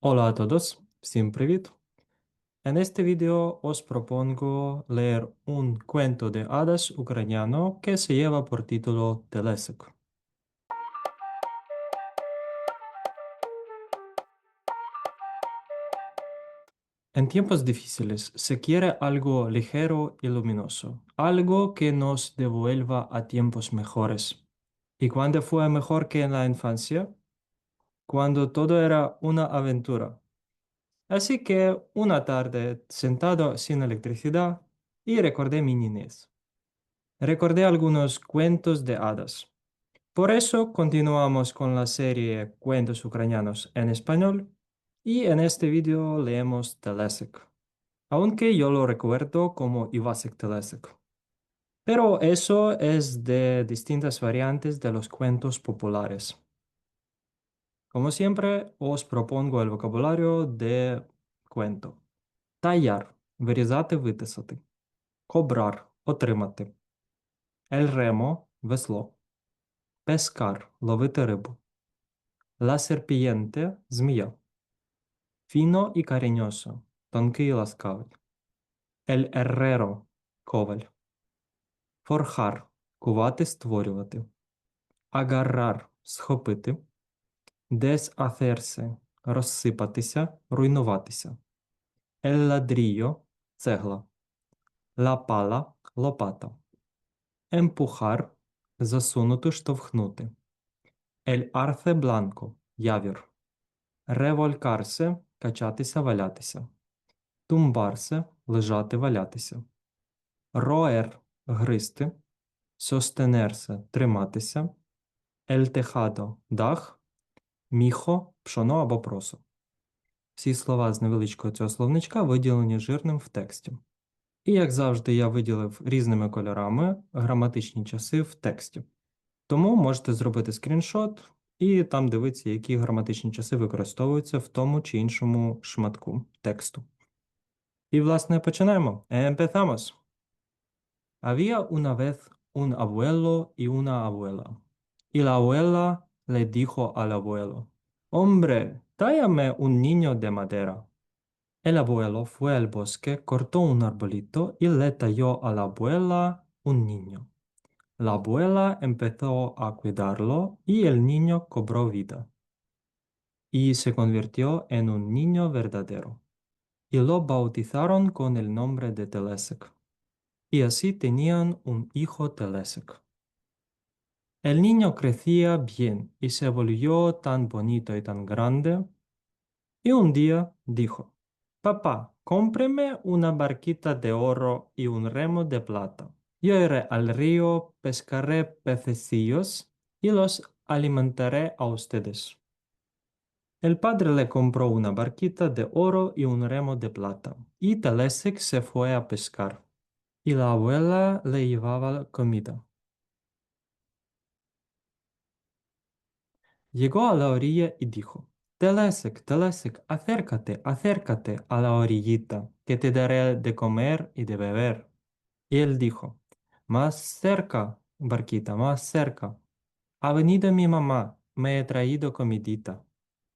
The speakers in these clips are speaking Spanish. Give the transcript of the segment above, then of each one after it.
Hola a todos, всім привіт! En este video os propongo leer un cuento de hadas ucraniano que se lleva por título Telesik. En tiempos difíciles se quiere algo ligero y luminoso, algo que nos devuelva a tiempos mejores. ¿Y cuándo fue mejor que en la infancia? Cuando todo era una aventura. Así que una tarde, sentado sin electricidad, y recordé mi niñez. Recordé algunos cuentos de hadas. Por eso continuamos con la serie Cuentos ucranianos en español y en este vídeo leemos Telesik, aunque yo lo recuerdo como Ivasik Telesik. Pero eso es de distintas variantes de los cuentos populares. Como siempre, os propongo el vocabulario de cuento. Таяр – вирізати, витисати. Кобрар – отримати. Ель ремо – весло. Пескар – ловити рибу. Ла серпієнте – змія. Фіно і каріньосо – тонкий і ласкавий. Ель ерреро – коваль. Форхар – кувати, створювати. Агаррар – схопити. Дес аферсе – розсипатися, руйнуватися. Ель ладрійо – цегла. Ла пала – лопата. Емпухар – засунути, штовхнути. Ель арфе бланко – явір. Револькарсе – качатися, валятися. Тумбарсе – лежати, валятися. Роер – гризти. Состенерсе – триматися. Ель техадо – дах. Міхо – пшоно або просо. Всі слова з невеличкого цього словничка виділені жирним в тексті. І, як завжди, я виділив різними кольорами граматичні часи в тексті. Тому можете зробити скріншот і там дивитися, які граматичні часи використовуються в тому чи іншому шматку тексту. І, власне, починаємо. Empezamos. Había una vez un abuelo y una abuela. Y la abuela le dijo al abuelo, Hombre, trállame un niño de madera. El abuelo fue al bosque, cortó un arbolito y le talló a la abuela un niño. La abuela empezó a cuidarlo y el niño cobró vida. Y se convirtió en un niño verdadero. Y lo bautizaron con el nombre de Telesik. Y así tenían un hijo Telesik. El niño crecía bien y se volvió tan bonito y tan grande. Y un día dijo, Papá, cómpreme una barquita de oro y un remo de plata. Yo iré al río, pescaré pececillos y los alimentaré a ustedes. El padre le compró una barquita de oro y un remo de plata, y Telesik se fue a pescar, y la abuela le llevaba comida. Llegó a la orilla y dijo, Telesik, Telesik, acércate, acércate a la orillita, que te daré de comer y de beber. Y él dijo, Más cerca, barquita, más cerca. Ha venido mi mamá, me he traído comidita.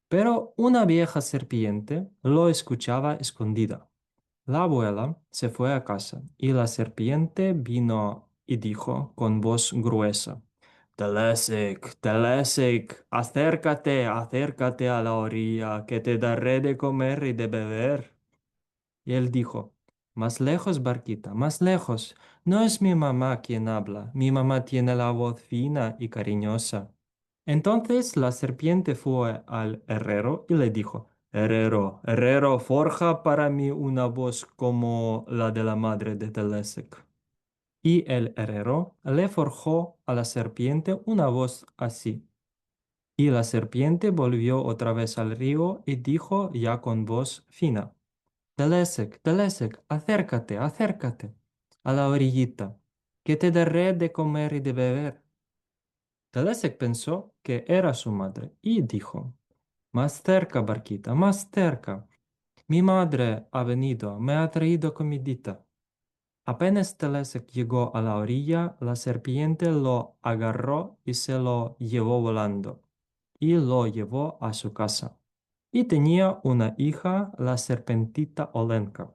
Pero una vieja serpiente lo escuchaba escondida. La abuela se fue a casa y la serpiente vino y dijo con voz gruesa, Telesik, Telesik, acércate, acércate a la orilla, que te daré de comer y de beber. Y él dijo, Más lejos, barquita, más lejos. No es mi mamá quien habla, mi mamá tiene la voz fina y cariñosa. Entonces la serpiente fue al herrero y le dijo, Herrero, herrero, forja para mí una voz como la de la madre de Telesik. Y el herrero le forjó a la serpiente una voz así. Y la serpiente volvió otra vez al río y dijo ya con voz fina, Telesik, Telesik, acércate, acércate a la orillita, que te daré de comer y de beber. Telesik pensó que era su madre y dijo, Más cerca, barquita, más cerca. Mi madre ha venido, me ha traído comidita. Apenas Telesik llegó a la orilla, la serpiente lo agarró y se lo llevó volando, y lo llevó a su casa. y tenía una hija, la serpentita Olenka.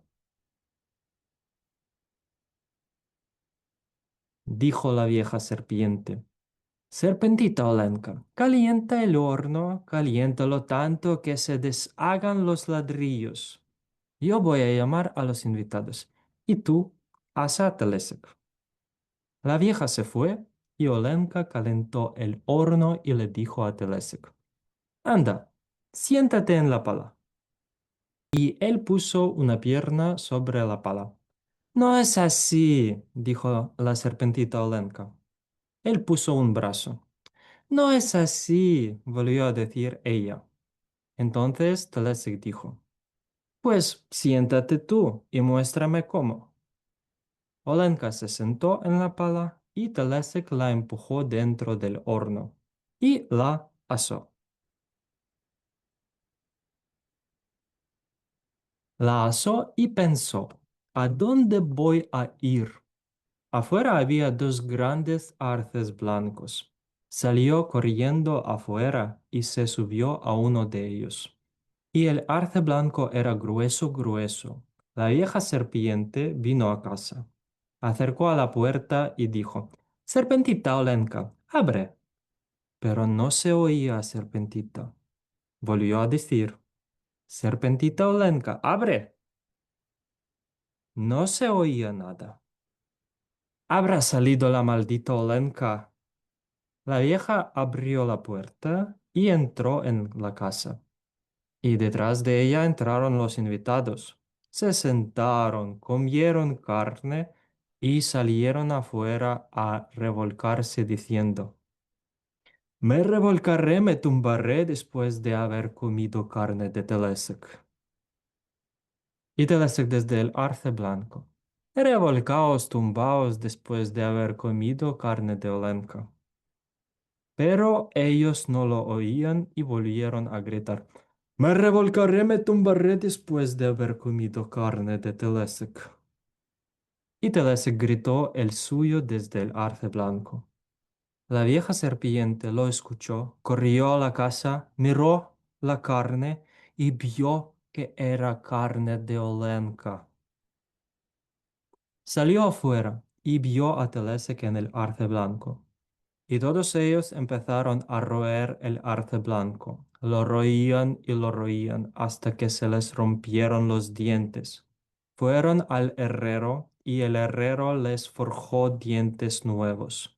Dijo la vieja serpiente. Serpentita Olenka, calienta el horno, caliéntalo tanto que se deshagan los ladrillos. Yo voy a llamar a los invitados y tú asa a Telesek. La vieja se fue y Olenka calentó el horno y le dijo a Telesek, anda, siéntate en la pala. Y él puso una pierna sobre la pala. No es así, dijo la serpentita Olenka. Él puso un brazo. No es así, volvió a decir ella. Entonces Telesik dijo, pues siéntate tú y muéstrame cómo. Olenka se sentó en la pala y Telesik la empujó dentro del horno y la asó. La asó y pensó, ¿a dónde voy a ir? Afuera había dos grandes arces blancos. Salió corriendo afuera y se subió a uno de ellos. Y el arce blanco era grueso, grueso. La vieja serpiente vino a casa. Acercó a la puerta y dijo, Serpentita Olenka, abre. Pero no se oía Serpentita. Volvió a decir, Serpentita Olenka, abre. No se oía nada. ¿Habrá salido la maldita Olenka? La vieja abrió la puerta y entró en la casa. Y detrás de ella entraron los invitados. Se sentaron, comieron carne y salieron afuera a revolcarse diciendo, Me revolcaré, me tumbaré después de haber comido carne de Telesek. Y Telesek desde el arce blanco. Revolcaos, tumbaos después de haber comido carne de Olenka. Pero ellos no lo oían y volvieron a gritar. Me revolcaré, me tumbaré después de haber comido carne de Telesek. Y Telesek gritó el suyo desde el arce blanco. La vieja serpiente lo escuchó, corrió a la casa, miró la carne y vio que era carne de Olenka. Salió afuera y vio a Telesek en el arce blanco. Y todos ellos empezaron a roer el arce blanco. Lo roían y lo roían hasta que se les rompieron los dientes. Fueron al herrero y el herrero les forjó dientes nuevos.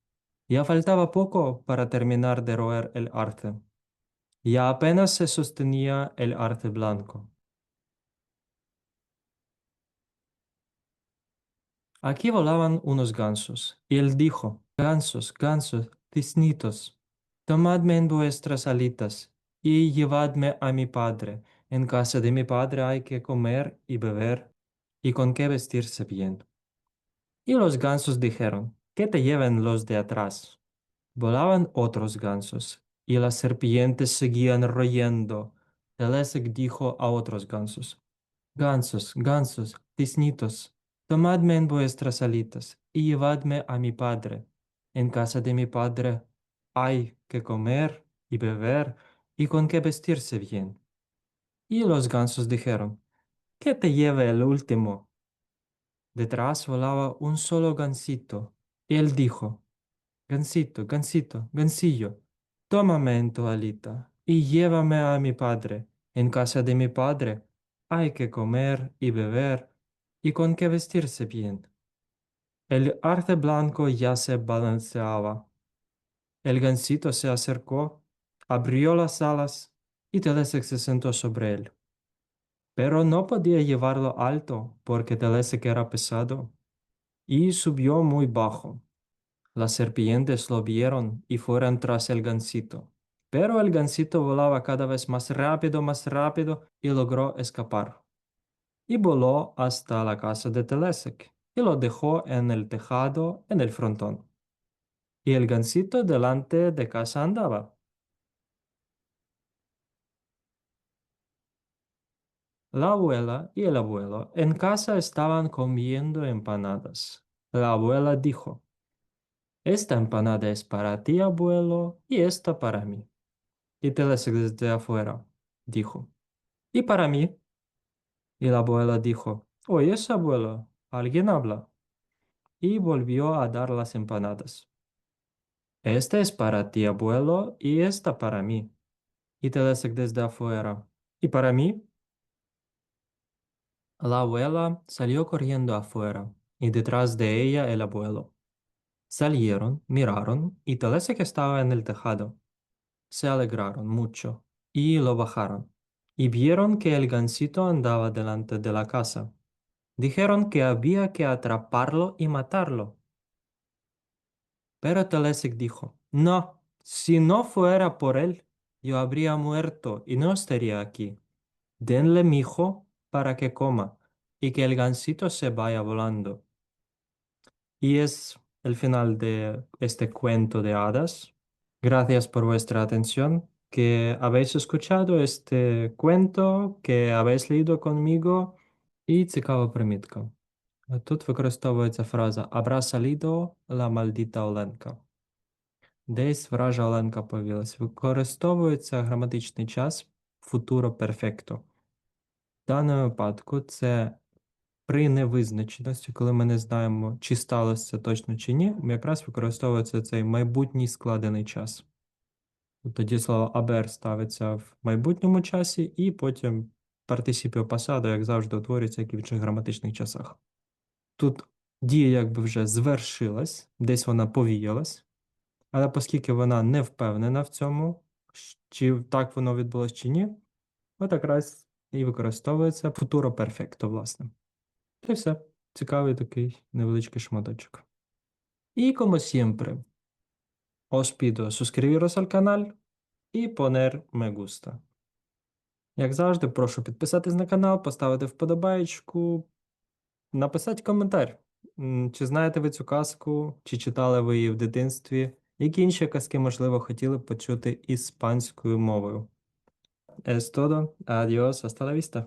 Ya faltaba poco para terminar de roer el arce. Ya apenas se sostenía el arce blanco. Aquí volaban unos gansos, y él dijo, Gansos, gansos, tiznitos, tomadme en vuestras alitas, y llevadme a mi padre. En casa de mi padre hay que comer y beber, y con qué vestirse bien. Y los gansos dijeron, que te lleven los de atrás. Volaban otros gansos, y las serpientes seguían royendo. Telesek dijo a otros gansos, Gansos, gansos, tiznitos, tomadme en vuestras alitas y llevadme a mi padre. En casa de mi padre hay que comer y beber y con qué vestirse bien. Y los gansos dijeron, ¿qué te lleve el último? Detrás volaba un solo gansito. Y él dijo, Gansito, gansito, gansillo, tómame en tu alita y llévame a mi padre. En casa de mi padre hay que comer y beber y con qué vestirse bien. El arce blanco ya se balanceaba. El gansito se acercó, abrió las alas y Telesek se sentó sobre él. Pero no podía llevarlo alto porque Telesek era pesado y subió muy bajo. Las serpientes lo vieron y fueron tras el gansito. Pero el gansito volaba cada vez más rápido y logró escapar. Y voló hasta la casa de Telesek y lo dejó en el tejado en el frontón. Y el gansito delante de casa andaba. La abuela y el abuelo en casa estaban comiendo empanadas. La abuela dijo, Esta empanada es para ti, abuelo, y esta para mí. Y Telesek desde afuera dijo, Y para mí, y la abuela dijo, ¿oyes, abuelo? Alguien habla. Y volvió a dar las empanadas. Este es para ti, abuelo, y esta para mí. Y Telesek desde afuera. ¿Y para mí? La abuela salió corriendo afuera, y detrás de ella el abuelo. Salieron, miraron, y Telesek estaba en el tejado. Se alegraron mucho, y lo bajaron. Y vieron que el gansito andaba delante de la casa. Dijeron que había que atraparlo y matarlo. Pero Telesik dijo, no, si no fuera por él, yo habría muerto y no estaría aquí. Denle mi hijo para que coma y que el gansito se vaya volando. Y es el final de este cuento de hadas. Gracias por vuestra atención, que habéis escuchado este cuento, que habéis leído conmigo. І цікава примітка. Тут використовується фраза «Абра салідо ла мальдіта Оленка». Десь вража Оленка повілась. Використовується граматичний час футуро перфекто. В даному випадку це при невизначеності, коли ми не знаємо, чи сталося це точно чи ні, якраз використовується цей майбутній складений час. Тоді слово абер ставиться в майбутньому часі, і потім партисіпіо пасадо, як завжди, утворюється, як і в інших граматичних часах. Тут дія якби вже звершилась, десь вона повіялась, але оскільки вона не впевнена в цьому, чи так воно відбулось чи ні, от якраз і використовується futuro perfecto, власне. Та й все. Цікавий такий невеличкий шматочок. І como siempre, os pido suscribiros al canal і poner me gusta. Як завжди, прошу підписатись на канал, поставити вподобаєчку, написати коментар. Чи знаєте ви цю казку, чи читали ви її в дитинстві, які інші казки, можливо, хотіли б почути іспанською мовою. Es todo. Adiós, hasta la vista.